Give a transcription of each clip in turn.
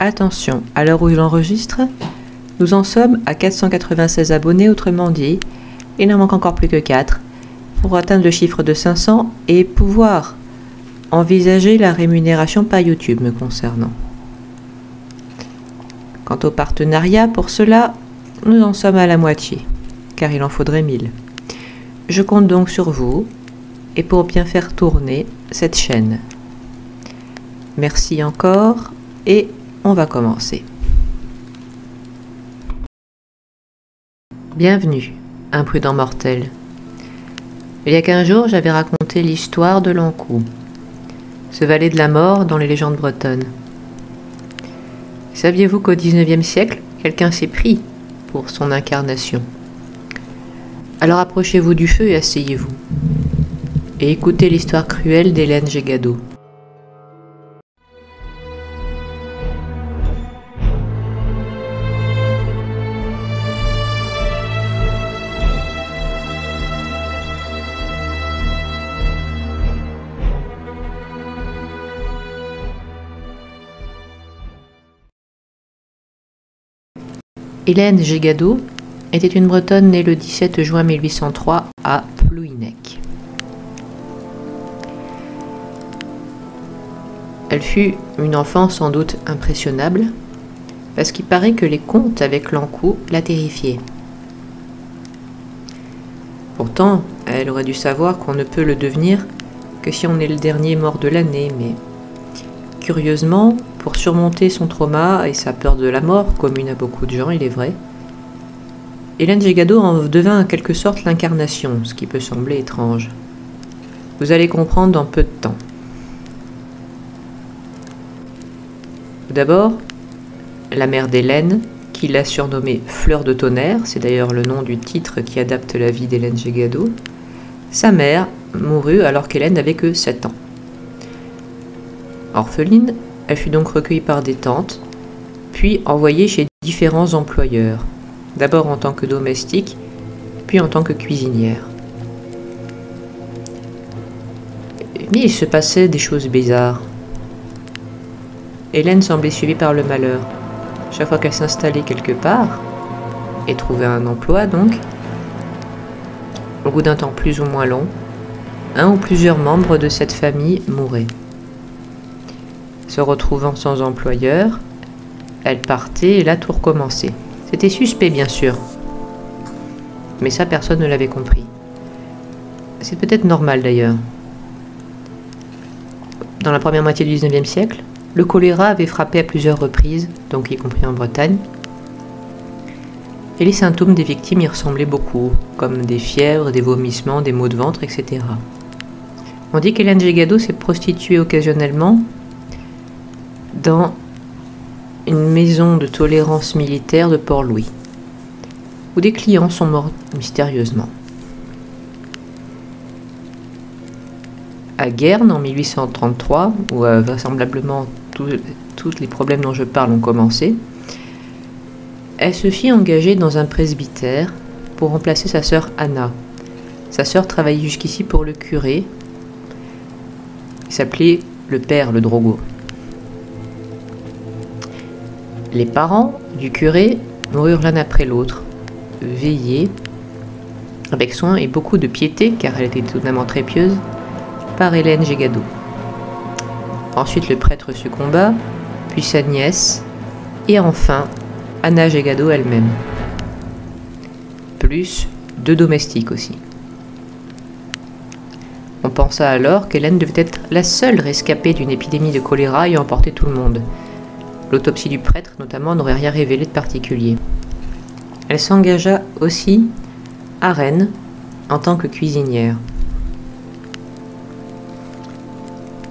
Attention, à l'heure où il enregistre, nous en sommes à 496 abonnés, autrement dit, il n'en manque encore plus que 4 pour atteindre le chiffre de 500 et pouvoir envisager la rémunération par YouTube me concernant. Quant au partenariat, pour cela, nous en sommes à la moitié, car il en faudrait 1000. Je compte donc sur vous et pour bien faire tourner cette chaîne. Merci encore et on va commencer. Bienvenue, imprudent mortel. Il y a 15 jours, j'avais raconté l'histoire de l'Ankou, ce valet de la mort dans les légendes bretonnes. Saviez-vous qu'au XIXe siècle, quelqu'un s'est pris pour son incarnation? Alors approchez-vous du feu et asseyez-vous, et écoutez l'histoire cruelle d'Hélène Gégado. Hélène Gégado était une Bretonne née le 17 juin 1803 à Plouhinec. Elle fut une enfant sans doute impressionnable, parce qu'il paraît que les contes avec l'Ankou la terrifiaient. Pourtant, elle aurait dû savoir qu'on ne peut le devenir que si on est le dernier mort de l'année, mais curieusement, pour surmonter son trauma et sa peur de la mort, commune à beaucoup de gens, il est vrai, Hélène Gégado en devint en quelque sorte l'incarnation, ce qui peut sembler étrange. Vous allez comprendre dans peu de temps. Tout d'abord, la mère d'Hélène, qui l'a surnommée Fleur de Tonnerre, c'est d'ailleurs le nom du titre qui adapte la vie d'Hélène Gégado, sa mère mourut alors qu'Hélène n'avait que 7 ans. Orpheline, elle fut donc recueillie par des tantes, puis envoyée chez différents employeurs, d'abord en tant que domestique, puis en tant que cuisinière. Mais il se passait des choses bizarres. Hélène semblait suivie par le malheur. Chaque fois qu'elle s'installait quelque part, et trouvait un emploi donc, au bout d'un temps plus ou moins long, un ou plusieurs membres de cette famille mouraient. Se retrouvant sans employeur, elle partait et là tout recommençait. C'était suspect bien sûr, mais ça personne ne l'avait compris. C'est peut-être normal d'ailleurs. Dans la première moitié du XIXe siècle, le choléra avait frappé à plusieurs reprises, donc y compris en Bretagne, et les symptômes des victimes y ressemblaient beaucoup, comme des fièvres, des vomissements, des maux de ventre, etc. On dit qu'Hélène Gégado s'est prostituée occasionnellement dans une maison de tolérance militaire de Port-Louis, où des clients sont morts mystérieusement. À Guernes, en 1833, où vraisemblablement tous les problèmes dont je parle ont commencé, elle se fit engager dans un presbytère pour remplacer sa sœur Anna. Sa sœur travaillait jusqu'ici pour le curé, il s'appelait le père, le drogo. Les parents du curé moururent l'un après l'autre, veillés, avec soin et beaucoup de piété, car elle était étonnamment très pieuse, par Hélène Gégado. Ensuite le prêtre succomba, puis sa nièce, et enfin Anna Gégado elle-même. Plus 2 domestiques aussi. On pensa alors qu'Hélène devait être la seule rescapée d'une épidémie de choléra ayant emporté tout le monde. L'autopsie du prêtre, notamment, n'aurait rien révélé de particulier. Elle s'engagea aussi à Rennes en tant que cuisinière.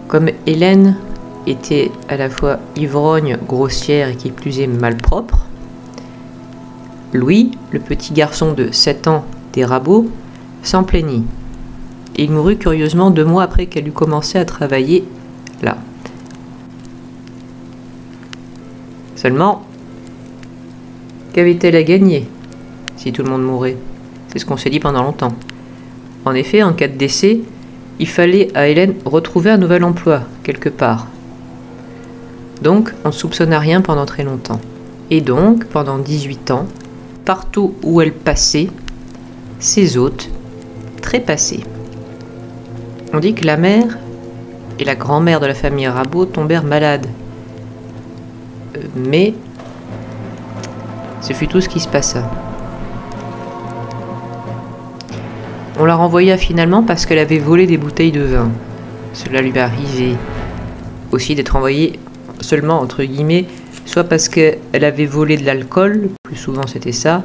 Comme Hélène était à la fois ivrogne, grossière et qui plus est malpropre, Louis, le petit garçon de 7 ans des Rabault, s'en plaignit. Et il mourut curieusement 2 mois après qu'elle eut commencé à travailler là. Seulement, qu'avait-elle à gagner si tout le monde mourait? C'est ce qu'on s'est dit pendant longtemps. En effet, en cas de décès, il fallait à Hélène retrouver un nouvel emploi, quelque part. Donc, on ne soupçonna rien pendant très longtemps. Et donc, pendant 18 ans, partout où elle passait, ses hôtes trépassaient. On dit que la mère et la grand-mère de la famille Arabeau tombèrent malades. Mais ce fut tout ce qui se passa. On la renvoya finalement parce qu'elle avait volé des bouteilles de vin. Cela lui arrivait aussi d'être envoyée seulement, entre guillemets, soit parce qu'elle avait volé de l'alcool, plus souvent c'était ça,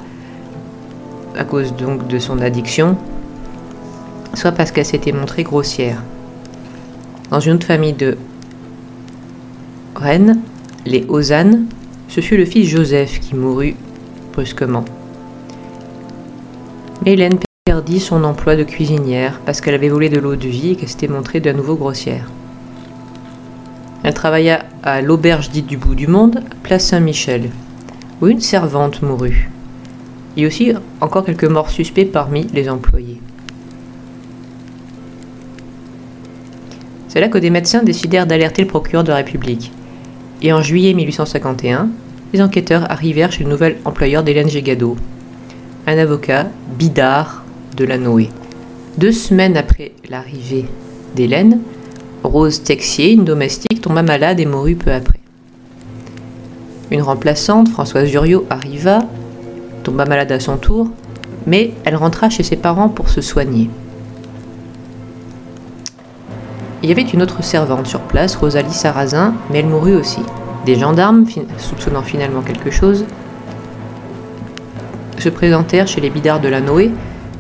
à cause donc de son addiction, soit parce qu'elle s'était montrée grossière. Dans une autre famille de Rennes, les Ozanne, ce fut le fils Joseph qui mourut brusquement. Mais Hélène perdit son emploi de cuisinière parce qu'elle avait volé de l'eau de vie et qu'elle s'était montrée de nouveau grossière. Elle travailla à l'auberge dite du bout du monde, place Saint-Michel, où une servante mourut. Il y a aussi encore quelques morts suspects parmi les employés. C'est là que des médecins décidèrent d'alerter le procureur de la République. Et en juillet 1851, les enquêteurs arrivèrent chez le nouvel employeur d'Hélène Gégado, un avocat, Bidart de la Noé. 2 semaines après l'arrivée d'Hélène, Rose Texier, une domestique, tomba malade et mourut peu après. Une remplaçante, Françoise Juriot, arriva, tomba malade à son tour, mais elle rentra chez ses parents pour se soigner. Il y avait une autre servante sur place, Rosalie Sarrazin, mais elle mourut aussi. Des gendarmes, soupçonnant finalement quelque chose, se présentèrent chez les Bidart de la Noé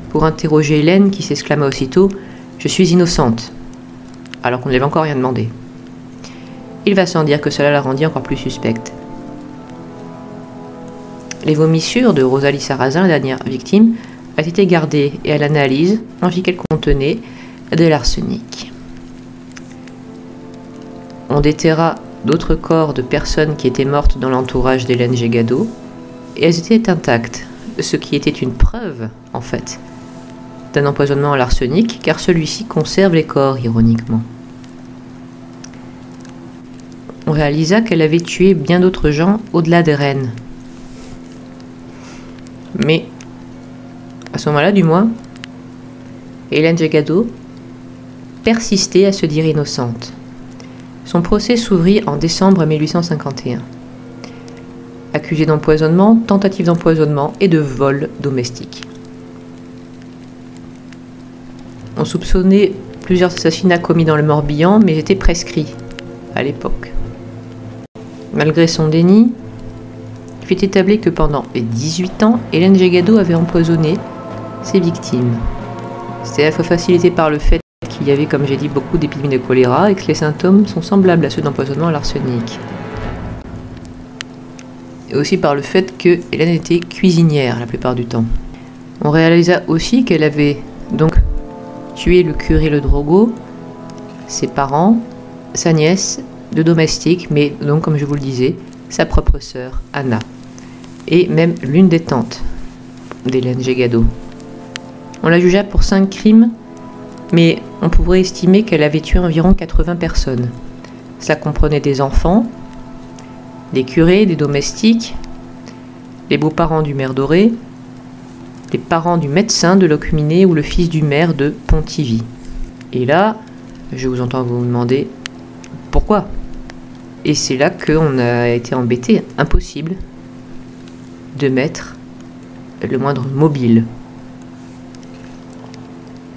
pour interroger Hélène qui s'exclama aussitôt « Je suis innocente », alors qu'on ne lui avait encore rien demandé. Il va sans dire que cela la rendit encore plus suspecte. Les vomissures de Rosalie Sarrazin, la dernière victime, a été gardées et à l'analyse, on vit qu'elles contenaient de l'arsenic. On déterra d'autres corps de personnes qui étaient mortes dans l'entourage d'Hélène Gégado, et elles étaient intactes, ce qui était une preuve, en fait, d'un empoisonnement à l'arsenic, car celui-ci conserve les corps, ironiquement. On réalisa qu'elle avait tué bien d'autres gens au-delà des Rennes. Mais, à ce moment-là du moins, Hélène Gégado persistait à se dire innocente. Son procès s'ouvrit en décembre 1851. Accusée d'empoisonnement, tentative d'empoisonnement et de vol domestique. On soupçonnait plusieurs assassinats commis dans le Morbihan, mais étaient prescrits à l'époque. Malgré son déni, il fut établi que pendant 18 ans, Hélène Gégado avait empoisonné ses victimes. C'était à la fois facilité par le fait qu'il y avait, comme j'ai dit, beaucoup d'épidémies de choléra et que les symptômes sont semblables à ceux d'empoisonnement à l'arsenic. Et aussi par le fait que Hélène était cuisinière la plupart du temps. On réalisa aussi qu'elle avait donc tué le curé Le Drogo, ses parents, sa nièce, 2 domestiques, mais donc, comme je vous le disais, sa propre sœur, Anna, et même l'une des tantes d'Hélène Gégado. On la jugea pour 5 crimes, mais on pourrait estimer qu'elle avait tué environ 80 personnes. Cela comprenait des enfants, des curés, des domestiques, les beaux-parents du maire Doré, les parents du médecin de Locminé ou le fils du maire de Pontivy. Et là, je vous entends vous demander pourquoi. Et c'est là qu'on a été embêté. Impossible de mettre le moindre mobile.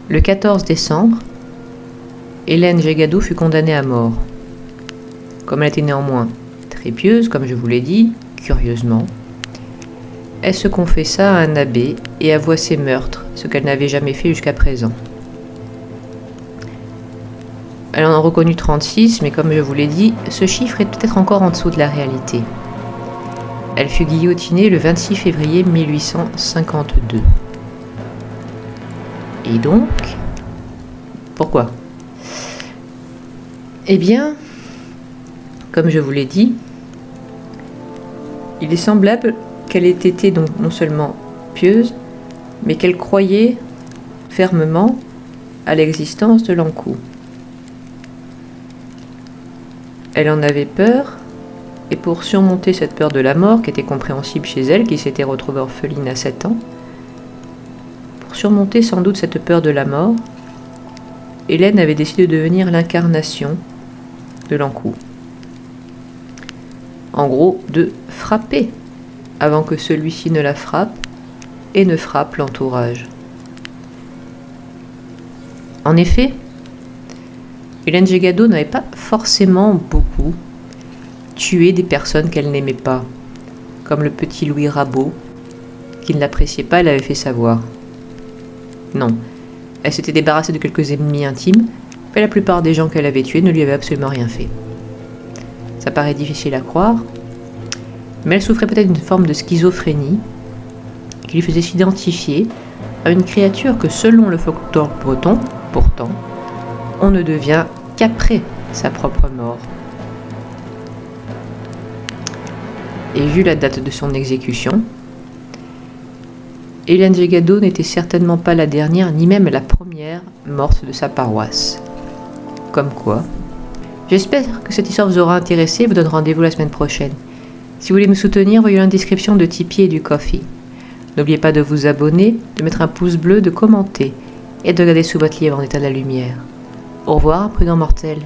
Le 14 décembre, Hélène Gégado fut condamnée à mort. Comme elle était néanmoins très pieuse, comme je vous l'ai dit, curieusement, elle se confessa à un abbé et avoua ses meurtres, ce qu'elle n'avait jamais fait jusqu'à présent. Elle en a reconnu 36, mais comme je vous l'ai dit, ce chiffre est peut-être encore en dessous de la réalité. Elle fut guillotinée le 26 février 1852. Et donc, pourquoi? Eh bien, comme je vous l'ai dit, il est semblable qu'elle ait été donc non seulement pieuse, mais qu'elle croyait fermement à l'existence de l'encou. Elle en avait peur Et pour surmonter cette peur de la mort, qui était compréhensible chez elle, qui s'était retrouvée orpheline à 7 ans, pour surmonter sans doute cette peur de la mort, Hélène avait décidé de devenir l'incarnation de l'encou. En gros, de frapper avant que celui-ci ne la frappe et ne frappe l'entourage. En effet, Hélène Gégado n'avait pas forcément beaucoup tué des personnes qu'elle n'aimait pas, comme le petit Louis Rabot, qui ne l'appréciait pas, elle avait fait savoir. Non, elle s'était débarrassée de quelques ennemis intimes, mais la plupart des gens qu'elle avait tués ne lui avaient absolument rien fait. Ça paraît difficile à croire, mais elle souffrait peut-être d'une forme de schizophrénie qui lui faisait s'identifier à une créature que, selon le folklore breton, pourtant, on ne devient qu'après sa propre mort. Et vu la date de son exécution, Hélène Gégado n'était certainement pas la dernière, ni même la première morte de sa paroisse. Comme quoi. J'espère que cette histoire vous aura intéressé et vous donne rendez-vous la semaine prochaine. Si vous voulez me soutenir, voyez la description de Tipeee et du Ko-fi. N'oubliez pas de vous abonner, de mettre un pouce bleu, de commenter et de regarder sous votre lit avant d'éteindre la lumière. Au revoir, prudent mortel.